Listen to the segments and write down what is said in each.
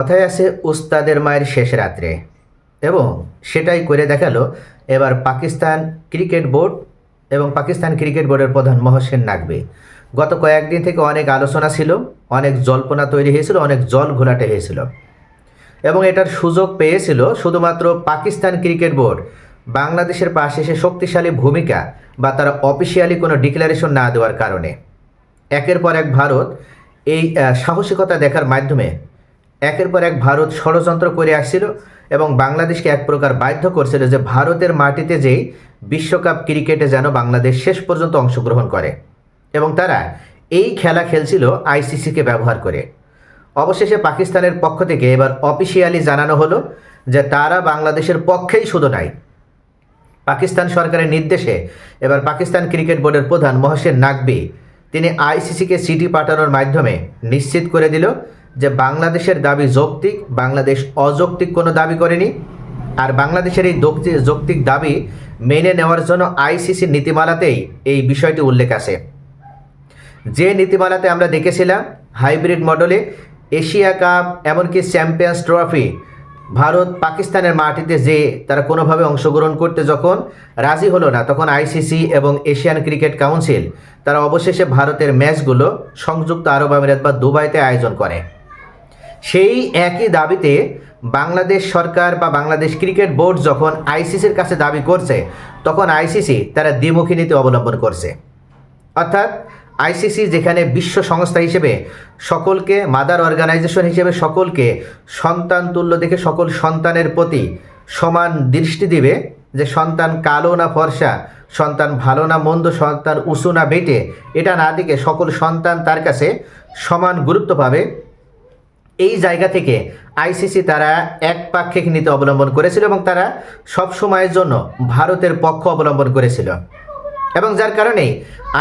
কথায় আছে উস্তাদের মায়ের শেষ রাত্রে, এবং সেটাই করে দেখালো এবার পাকিস্তান ক্রিকেট বোর্ড এবং পাকিস্তান ক্রিকেট বোর্ডের প্রধান মহসিন নাকভি। গত কয়েকদিন থেকে অনেক আলোচনা ছিল, অনেক জল্পনা তৈরি হয়েছিল, অনেক জল ঘোলাটে হয়েছিল, এবং এটার সুযোগ পেয়েছিল শুধুমাত্র পাকিস্তান ক্রিকেট বোর্ড বাংলাদেশের পাশে এসে শক্তিশালী ভূমিকা বা তারা অফিসিয়ালি কোনো ডিক্লারেশন না দেওয়ার কারণে। একের পর এক ভারত এই সাহসিকতা দেখার মাধ্যমে একের পর এক ভারত ষড়যন্ত্র করে আসছিল এবং বাংলাদেশকে এক প্রকার বাধ্য করছিল যে ভারতের মাটিতে যেই বিশ্বকাপ ক্রিকেটে যেন বাংলাদেশ শেষ পর্যন্ত অংশগ্রহণ করে, এবং তারা এই খেলা খেলছিল আইসিসিকে ব্যবহার করে। অবশেষে পাকিস্তানের পক্ষ থেকে এবার অফিসিয়ালি জানানো হলো যে তারা বাংলাদেশের পক্ষেই শুধু নাই, পাকিস্তান সরকারের নির্দেশে এবার পাকিস্তান ক্রিকেট বোর্ডের প্রধান মহসিন নাকভি তিনি আইসিসিকে চিঠি পাঠানোর মাধ্যমে নিশ্চিত করে দিল যে বাংলাদেশের দাবি যৌক্তিক, বাংলাদেশ অযৌক্তিক কোনো দাবি করেনি। আর বাংলাদেশের এই যৌক্তিক দাবি মেনে নেওয়ার জন্য আইসিসির নীতিমালাতেই এই বিষয়টি উল্লেখ আছে। যে নীতিমালাতে আমরা দেখেছিলাম হাইব্রিড মডেলে এশিয়া কাপ এমনকি চ্যাম্পিয়ন্স ট্রফি ভারত পাকিস্তানের মাটিতে যে তারা কোনোভাবে অংশগ্রহণ করতে যখন রাজি হলো না, তখন আইসিসি এবং এশিয়ান ক্রিকেট কাউন্সিল তারা অবশেষে ভারতের ম্যাচগুলো সংযুক্ত আরব আমিরাত বা দুবাইতে আয়োজন করে। সেই একই দাবিতে বাংলাদেশ সরকার বা বাংলাদেশ ক্রিকেট বোর্ড যখন আইসিসির কাছে দাবি করছে, তখন আইসিসি তারা দ্বিমুখী নীতি অবলম্বন করছে। অর্থাৎ আইসিসি যেখানে বিশ্ব সংস্থা হিসেবে সকলকে, মাদার অর্গানাইজেশন হিসেবে সকলকে সন্তান তুল্য দেখে সকল সন্তানের প্রতি সমান দৃষ্টি দিবে, যে সন্তান কালো না ফর্সা, সন্তান ভালো না মন্দ, সন্তান উঁচু না বেটে, এটা না দিকে সকল সন্তান তার কাছে সমান গুরুত্ব পাবে। এই জায়গা থেকে আইসিসি তারা একপাক্ষিক নীতি অবলম্বন করেছিল এবং তারা সব সময়ের জন্য ভারতের পক্ষ অবলম্বন করেছিল, এবং যার কারণেই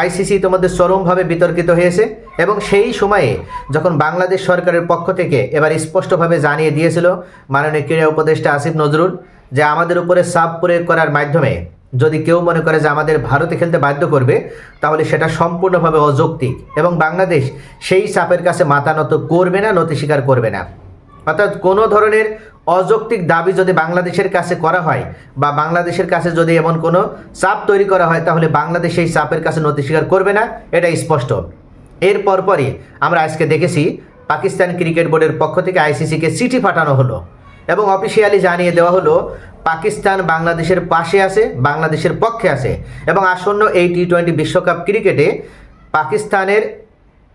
আইসিসি ইতিমধ্যে চরমভাবে বিতর্কিত হয়েছে। এবং সেই সময়ে যখন বাংলাদেশ সরকারের পক্ষ থেকে এবার স্পষ্টভাবে জানিয়ে দিয়েছিল মাননীয় ক্রীড়া উপদেষ্টা আসিফ নজরুল যে আমাদের উপরে চাপ প্রয়োগ করার মাধ্যমে যদি কেউ মনে করে যে আমাদের ভারতে খেলতে বাধ্য করবে, তাহলে সেটা সম্পূর্ণভাবে অযৌক্তিক এবং বাংলাদেশ সেই চাপের কাছে মাথা নত করবে না, নতি স্বীকার করবে না। অর্থাৎ কোনো ধরনের অযৌক্তিক দাবি যদি বাংলাদেশের কাছে করা হয় বা বাংলাদেশের কাছে যদি এমন কোনো চাপ তৈরি করা হয়, তাহলে বাংলাদেশ সেই চাপের কাছে নতি স্বীকার করবে না, এটা স্পষ্ট। এর পরপরই আমরা আজকে দেখেছি পাকিস্তান ক্রিকেট বোর্ডের পক্ষ থেকে আইসিসিকে চিঠি পাঠানো হলো এবং অফিসিয়ালি জানিয়ে দেওয়া হলো পাকিস্তান বাংলাদেশের পাশে আছে, বাংলাদেশের পক্ষে আছে, এবং আসন্ন এই টি-20 বিশ্বকাপ ক্রিকেটে পাকিস্তানের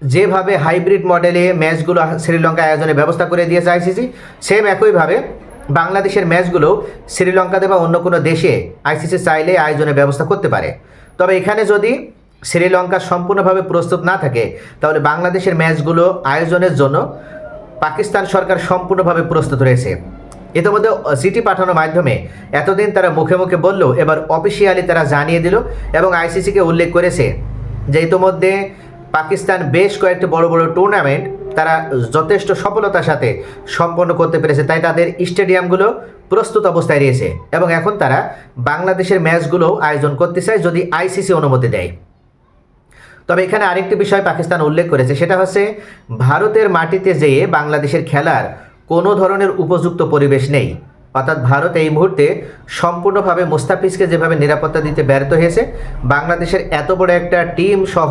যেভাবে হাইব্রিড মডেলে ম্যাচগুলো শ্রীলঙ্কা আয়োজনের ব্যবস্থা করে দিয়েছে আইসিসি, সেম একইভাবে বাংলাদেশের ম্যাচগুলো শ্রীলঙ্কাতে বা অন্য কোনো দেশে আইসিসি চাইলে আয়োজনের ব্যবস্থা করতে পারে। তবে এখানে যদি শ্রীলঙ্কা সম্পূর্ণভাবে প্রস্তুত না থাকে, তাহলে বাংলাদেশের ম্যাচগুলো আয়োজনের জন্য পাকিস্তান সরকার সম্পূর্ণভাবে প্রস্তুত রয়েছে। ইতিমধ্যে চিঠি পাঠানোর মাধ্যমে এতদিন তারা মুখে মুখে বললেও এবার অফিসিয়ালি তারা জানিয়ে দিল এবং আইসিসিকে উল্লেখ করেছে যে ইতিমধ্যে পাকিস্তান বেশ কয়েকটি বড় বড় টুর্নামেন্ট তারা যথেষ্ট সফলতার সাথে সম্পন্ন করতে পেরেছে, তাই তাদের স্টেডিয়ামগুলো প্রস্তুত অবস্থায় রয়েছে এবং এখন তারা বাংলাদেশের ম্যাচগুলো আয়োজন করতে চায় যদি আইসিসি অনুমতি দেয়। তবে এখানে আরেকটি বিষয় পাকিস্তান উল্লেখ করেছে, সেটা হচ্ছে ভারতের মাটিতে যেয়ে বাংলাদেশের খেলার কোনো ধরনের উপযুক্ত পরিবেশ নেই। অর্থাৎ ভারত এই মুহূর্তে সম্পূর্ণভাবে মুস্তাফিজকে যেভাবে নিরাপত্তা দিতে ব্যর্থ হয়েছে, বাংলাদেশের এত বড় একটা টিম সহ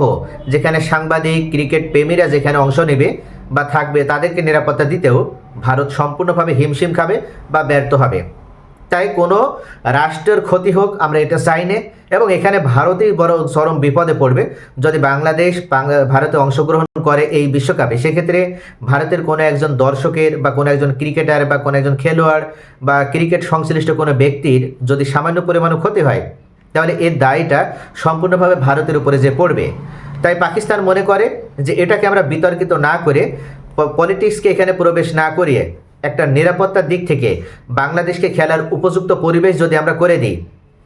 যেখানে সাংবাদিক, ক্রিকেট প্রেমীরা যেখানে অংশ নেবে বা থাকবে, তাদেরকে নিরাপত্তা দিতেও ভারত সম্পূর্ণভাবে হিমশিম খাবে বা ব্যর্থ হবে। তাই কোনো রাষ্ট্রের ক্ষতি হোক আমরা এটা চাই না, এবং এখানে ভারতই বড় চরম বিপদে পড়বে যদি বাংলাদেশ ভারতে অংশগ্রহণ করে এই বিশ্বকাপে। সেক্ষেত্রে ভারতের কোনো একজন দর্শকের বা কোনো একজন ক্রিকেটার বা কোনো একজন খেলোয়াড় বা ক্রিকেট সংশ্লিষ্ট কোনো ব্যক্তির যদি সামান্য পরিমাণও ক্ষতি হয়, তাহলে এর দায়টা সম্পূর্ণভাবে ভারতের উপরে যে পড়বে। তাই পাকিস্তান মনে করে যে এটাকে আমরা বিতর্কিত না করে, পলিটিক্সকে এখানে প্রবেশ না করিয়ে একটা নিরাপত্তার দিক থেকে বাংলাদেশকে খেলার উপযুক্ত পরিবেশ যদি আমরা করে দিই,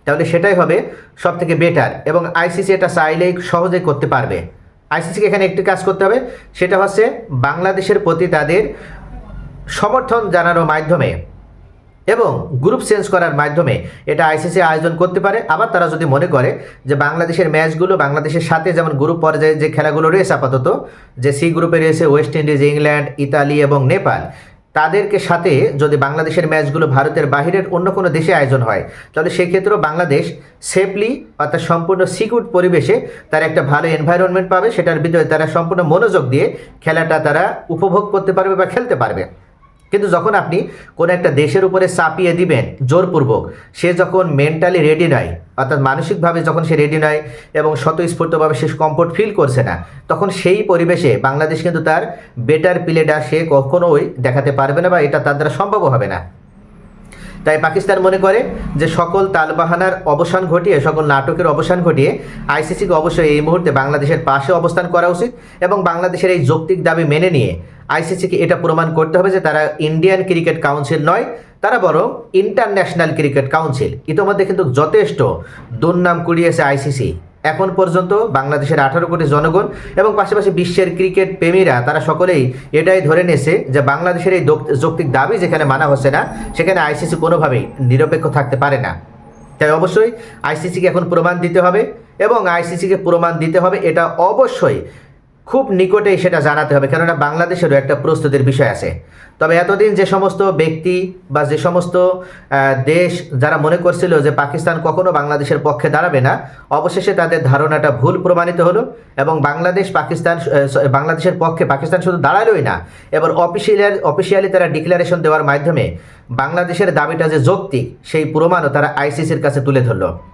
তাহলে সেটাই হবে সবথেকে বেটার, এবং আইসিসি এটা চাইলেই সহজেই করতে পারবে। আইসিসিকে এখানে একটি কাজ করতে হবে, সেটা হচ্ছে বাংলাদেশের প্রতি তাদের সমর্থন জানানোর মাধ্যমে এবং গ্রুপ চেঞ্জ করার মাধ্যমে এটা আইসিসি আয়োজন করতে পারে। আবার তারা যদি মনে করে যে বাংলাদেশের ম্যাচগুলো বাংলাদেশের সাথে, যেমন গ্রুপ পর্যায়ে যে খেলাগুলো রয়েছে আপাতত, যে সি গ্রুপে রয়েছে ওয়েস্ট ইন্ডিজ, ইংল্যান্ড, ইতালি এবং নেপাল, তাদেরকে সাথে যদি বাংলাদেশের ম্যাচগুলো ভারতের বাহিরের অন্য কোনো দেশে আয়োজন হয়, তাহলে সেই ক্ষেত্রেও বাংলাদেশ সেফলি অর্থাৎ সম্পূর্ণ সিকিউর পরিবেশে তারা একটা ভালো এনভায়রনমেন্ট পাবে, সেটার ভিতরে তারা সম্পূর্ণ মনোযোগ দিয়ে খেলাটা তারা উপভোগ করতে পারবে বা খেলতে পারবে। কিন্তু যখন আপনি কোনো একটা দেশের উপরে চাপিয়ে দিবেন জোরপূর্বক, সে যখন মেন্টালি রেডি নয়, অর্থাৎ মানসিকভাবে যখন সে রেডি নয় এবং স্বতঃস্ফূর্তভাবে সে কমফোর্ট ফিল করছে না, তখন সেই পরিবেশে বাংলাদেশ কিন্তু তার বেটার প্লেটা সে কখনোই দেখাতে পারবে না বা এটা তার দ্বারা সম্ভব হবে না। তাই পাকিস্তান মনে করে যে সকল তালবাহানার অবসান ঘটিয়ে, সকল নাটকের অবসান ঘটিয়ে আইসিসিকে অবশ্যই এই মুহূর্তে বাংলাদেশের পাশে অবস্থান করা উচিত এবং বাংলাদেশের এই যৌক্তিক দাবি মেনে নিয়ে আইসিসিকে এটা প্রমাণ করতে হবে যে তারা ইন্ডিয়ান ক্রিকেট কাউন্সিল নয়, তারা বরং ইন্টারন্যাশনাল ক্রিকেট কাউন্সিল। ইতোমধ্যে কিন্তু যথেষ্ট দুর্নাম কুড়িয়েছে আইসিসি। এখন পর্যন্ত বাংলাদেশের 18 কোটি জনগণ এবং পাশাপাশি বিশ্বের ক্রিকেট প্রেমীরা তারা সকলেই এটাই ধরে নিয়েছে যে বাংলাদেশের এই যৌক্তিক দাবি যেখানে মানা হচ্ছে না, সেখানে আইসিসি কোনোভাবেই নিরপেক্ষ থাকতে পারে না। তাই অবশ্যই আইসিসিকে এখন প্রমাণ দিতে হবে এবং আইসিসিকে প্রমাণ দিতে হবে এটা অবশ্যই খুব নিকটেই সেটা জানাতে হবে, কেননা বাংলাদেশেরও একটা প্রস্তুতির বিষয় আছে। তবে এতদিন যে সমস্ত ব্যক্তি বা যে সমস্ত দেশ যারা মনে করছিল যে পাকিস্তান কখনো বাংলাদেশের পক্ষে দাঁড়াবে না, অবশেষে তাদের ধারণাটা ভুল প্রমাণিত হলো এবং বাংলাদেশের পক্ষে পাকিস্তান শুধু দাঁড়ালোই না, এবার অফিসিয়ালি তারা ডিক্লারেশন দেওয়ার মাধ্যমে বাংলাদেশের দাবিটা যে যৌক্তিক সেই প্রমাণও তারা আইসিসির কাছে তুলে ধরলো।